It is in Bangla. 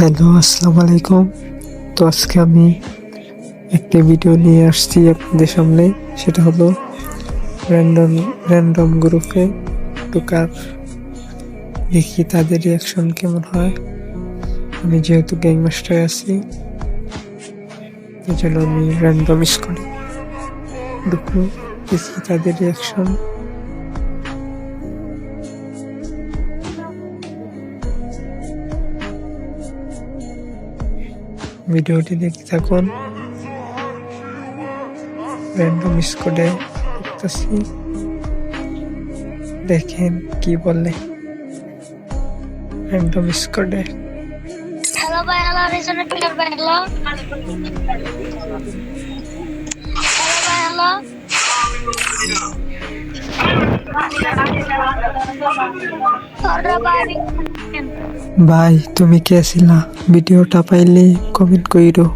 হ্যালো, আসসালামু আলাইকুম। তো আজকে আমি একটা ভিডিও নিয়ে আসছি আপনাদের সামনে। সেটা হলো র্যান্ডম র্যান্ডম গ্রুপে ঢোকার, দেখি তাদের রিয়াকশন কেমন হয়। আমি যেহেতু গ্যাং মাস্টারে আছি, এই জন্য আমি র্যান্ডম স্কোয়াডে ঢুকবো, দেখি তাদের রিয়াকশন। ভিডিওটি দেখতে থাকুন। র্যান্ডম স্কোয়াডে ঢুকতেছি, দেখেন কি বলে র্যান্ডম স্কোয়াডে। হ্যালো ভাই, হ্যালো রিজনের প্লেয়ার ভাই, হ্যালো ভাই, হ্যালো ভাই, তুমি কে ছিলা? ভিডিওটা পাইলে কমেন্ট কইরো।